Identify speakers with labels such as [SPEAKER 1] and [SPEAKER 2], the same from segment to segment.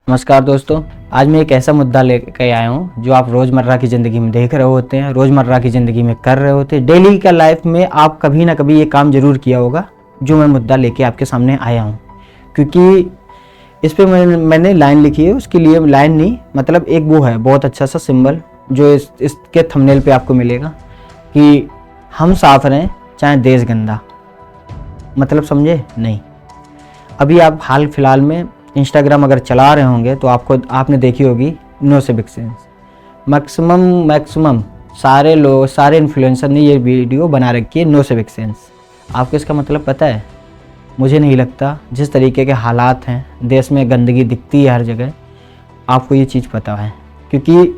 [SPEAKER 1] नमस्कार दोस्तों, आज मैं एक ऐसा मुद्दा लेकर आया हूँ जो आप रोज़मर्रा की ज़िंदगी में देख रहे होते हैं, रोज़मर्रा की ज़िंदगी में कर रहे होते हैं। डेली का लाइफ में आप कभी ना कभी ये काम ज़रूर किया होगा जो मैं मुद्दा लेके आपके सामने आया हूँ। क्योंकि इस पे मैंने लाइन लिखी है, उसके लिए लाइन नहीं, मतलब एक वो है बहुत अच्छा सा सिंबल जो इसके थंबनेल पे आपको मिलेगा कि हम साफ रहें चाहे देश गंदा। मतलब समझे? नहीं। अभी आप हाल फिलहाल में इंस्टाग्राम अगर चला रहे होंगे तो आपने देखी होगी नो सिविक सेंस। मैक्सिमम सारे इन्फ्लुएंसर ने ये वीडियो बना रखी है नो सिविक सेंस। आपको इसका मतलब पता है? मुझे नहीं लगता। जिस तरीके के हालात हैं, देश में गंदगी दिखती है हर जगह, आपको ये चीज़ पता है। क्योंकि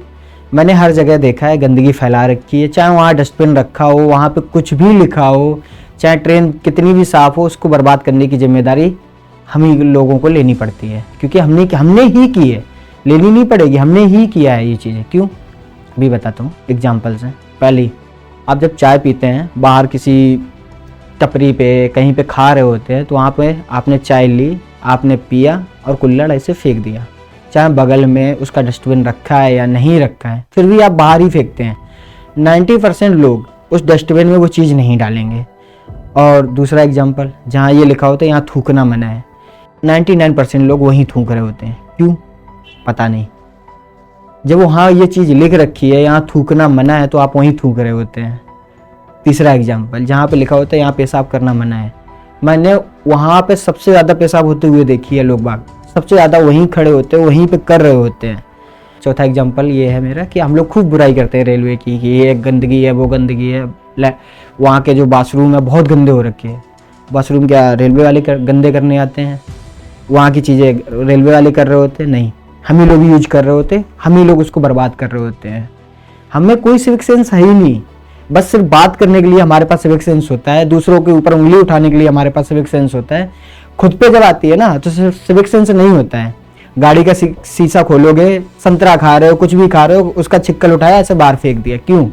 [SPEAKER 1] मैंने हर जगह देखा है गंदगी फैला रखी है, चाहे वहाँ डस्टबिन रखा हो, वहाँ पे कुछ भी लिखा हो, चाहे ट्रेन कितनी भी साफ़ हो, उसको बर्बाद करने की जिम्मेदारी हम ही लोगों को लेनी पड़ती है। क्योंकि हमने ही की है, लेनी नहीं पड़ेगी, हमने ही किया है ये चीज़ें। क्यों? अभी बताता हूँ एग्जाम्पल से। पहली, आप जब चाय पीते हैं, बाहर किसी टपरी पे कहीं पे खा रहे होते हैं, तो वहाँ पे आपने चाय ली, आपने पिया और कुल्हड़ ऐसे फेंक दिया। चाहे बगल में उसका डस्टबिन रखा है या नहीं रखा है, फिर भी आप बाहर ही फेंकते हैं। 90% लोग उस डस्टबिन में वो चीज़ नहीं डालेंगे। और दूसरा एग्जाम्पल, जहाँ ये लिखा होता है यहाँ थूकना मना है, 99% लोग वहीं थूक रहे होते हैं। क्यों? पता नहीं। जब वहाँ ये चीज़ लिख रखी है यहाँ थूकना मना है, तो आप वहीं थूक रहे होते हैं। तीसरा एग्जाम्पल, जहाँ पे लिखा होता है यहाँ पेशाब करना मना है, मैंने वहाँ पे सबसे ज़्यादा पेशाब होते हुए देखी है। लोग बाग सबसे ज़्यादा वहीं खड़े होते हैं, वहीं पे कर रहे होते हैं। चौथा एग्जाम्पल ये है मेरा कि हम लोग खूब बुराई करते हैं रेलवे की कि ये गंदगी है, वो गंदगी है। वहाँ के जो बाथरूम है बहुत गंदे हो रखे हैं। बाथरूम क्या रेलवे वाले गंदे करने आते हैं? वहाँ की चीज़ें रेलवे वाले कर रहे होते हैं? नहीं, हम ही लोग यूज कर रहे होते हैं, हम ही लोग उसको बर्बाद कर रहे होते हैं। हमें कोई सिविक सेंस है ही नहीं। बस सिर्फ बात करने के लिए हमारे पास सिविक सेंस होता है, दूसरों के ऊपर उंगली उठाने के लिए हमारे पास सिविक सेंस होता है। खुद पे जब आती है ना तो सिर्फ सिविक सेंस नहीं होता है। गाड़ी का शीशा खोलोगे, संतरा खा रहे हो, कुछ भी खा रहे हो, उसका छिक्कल उठाया ऐसे बाहर फेंक दिया। क्यों?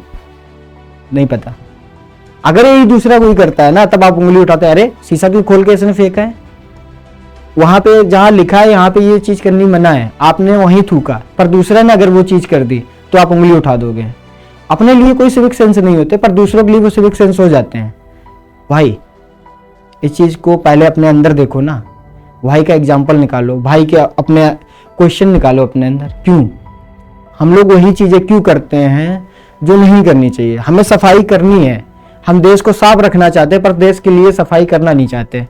[SPEAKER 1] नहीं पता। अगर यही दूसरा कोई करता है ना, तब आप उंगली उठाते हैं, अरे शीशा क्यों खोल के इसने फेंका है? वहां पे जहां लिखा है यहाँ पे ये चीज करनी मना है, आपने वहीं थूका, पर दूसरा ने अगर वो चीज कर दी तो आप उंगली उठा दोगे। अपने लिए कोई सिविक सेंस नहीं होते, पर दूसरों के लिए वो सिविक सेंस हो जाते हैं। भाई इस चीज को पहले अपने अंदर देखो ना। भाई का एग्जाम्पल निकालो, भाई के अपने क्वेश्चन निकालो अपने अंदर। क्यों हम लोग वही चीजें क्यों करते हैं जो नहीं करनी चाहिए? हमें सफाई करनी है, हम देश को साफ रखना चाहते हैं, पर देश के लिए सफाई करना नहीं चाहते।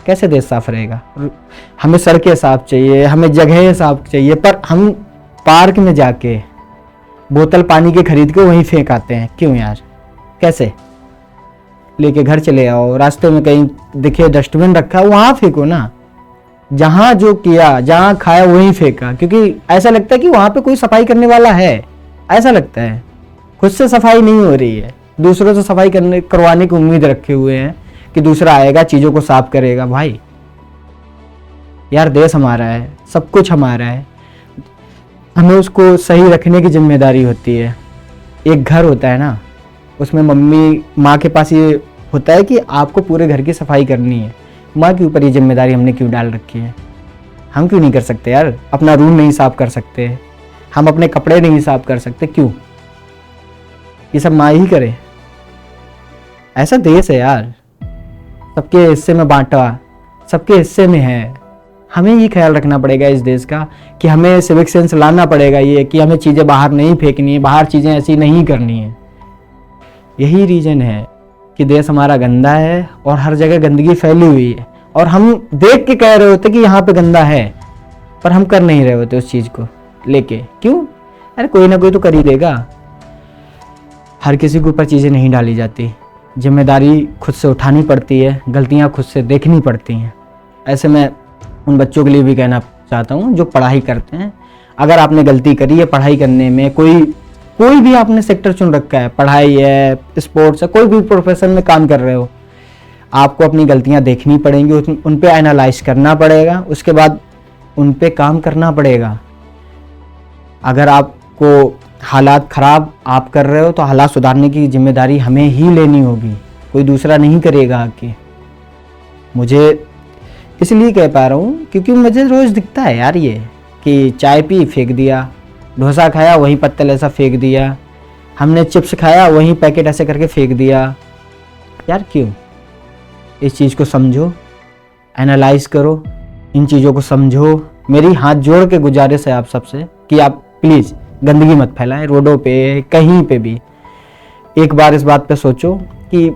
[SPEAKER 1] कैसे देश साफ रहेगा? हमें सड़कें साफ चाहिए, हमें जगहें साफ चाहिए, पर हम पार्क में जाके बोतल पानी के खरीद के वहीं फेंक आते हैं। क्यों यार? कैसे? लेके घर चले आओ, रास्ते में कहीं दिखे डस्टबिन रखा वहां फेंको ना। जहां जो किया, जहां खाया वहीं फेंका, क्योंकि ऐसा लगता है कि वहां पे कोई सफाई करने वाला है। ऐसा लगता है। खुद से सफाई नहीं हो रही है, दूसरों से सफाई करवाने की उम्मीद रखे हुए हैं कि दूसरा आएगा चीजों को साफ करेगा। भाई यार, देश हमारा है, सब कुछ हमारा है, हमें उसको सही रखने की जिम्मेदारी होती है। एक घर होता है ना, उसमें माँ के पास ये होता है कि आपको पूरे घर की सफाई करनी है। माँ के ऊपर ये जिम्मेदारी हमने क्यों डाल रखी है? हम क्यों नहीं कर सकते यार? अपना रूम नहीं साफ कर सकते, हम अपने कपड़े नहीं साफ कर सकते? क्यों? ये सब माँ ही करे। ऐसा देश है यार, सबके हिस्से में बांटा, सबके हिस्से में है। हमें ये ख्याल रखना पड़ेगा इस देश का कि हमें सिविक सेंस लाना पड़ेगा, ये कि हमें चीज़ें बाहर नहीं फेंकनी है, बाहर चीज़ें ऐसी नहीं करनी है। यही रीज़न है कि देश हमारा गंदा है और हर जगह गंदगी फैली हुई है, और हम देख के कह रहे होते कि यहाँ पे गंदा है, पर हम कर नहीं रहे होते उस चीज़ को लेके। क्यों? अरे कोई ना कोई तो कर ही देगा। हर किसी के ऊपर चीज़ें नहीं डाली जाती, जिम्मेदारी खुद से उठानी पड़ती है, गलतियाँ खुद से देखनी पड़ती हैं। ऐसे मैं उन बच्चों के लिए भी कहना चाहता हूँ जो पढ़ाई करते हैं। अगर आपने गलती करी है पढ़ाई करने में, कोई भी आपने सेक्टर चुन रखा है, पढ़ाई है, स्पोर्ट्स है, कोई भी प्रोफेशन में काम कर रहे हो, आपको अपनी गलतियाँ देखनी पड़ेंगी, उन पे एनालाइज करना पड़ेगा, उसके बाद उन पे काम करना पड़ेगा। अगर आपको हालात ख़राब आप कर रहे हो तो हालात सुधारने की जिम्मेदारी हमें ही लेनी होगी, कोई दूसरा नहीं करेगा आके। मुझे इसलिए कह पा रहा हूँ क्योंकि मुझे रोज़ दिखता है यार ये कि चाय पी फेंक दिया, डोसा खाया वहीं पत्तल ऐसा फेंक दिया, हमने चिप्स खाया वहीं पैकेट ऐसे करके फेंक दिया। यार क्यों? इस चीज़ को समझो, एनालाइज करो, इन चीज़ों को समझो। मेरी हाथ जोड़ के गुजारिश है आप सबसे कि आप प्लीज़ गंदगी मत फैलाएं रोडों पे, कहीं पे भी। एक बार इस बात पे सोचो कि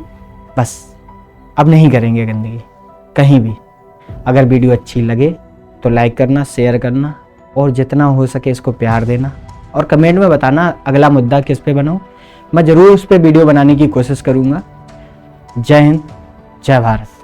[SPEAKER 1] बस अब नहीं करेंगे गंदगी कहीं भी। अगर वीडियो अच्छी लगे तो लाइक करना, शेयर करना और जितना हो सके इसको प्यार देना और कमेंट में बताना अगला मुद्दा किस पे बनाऊं। मैं ज़रूर उस पर वीडियो बनाने की कोशिश करूँगा। जय हिंद, जय भारत।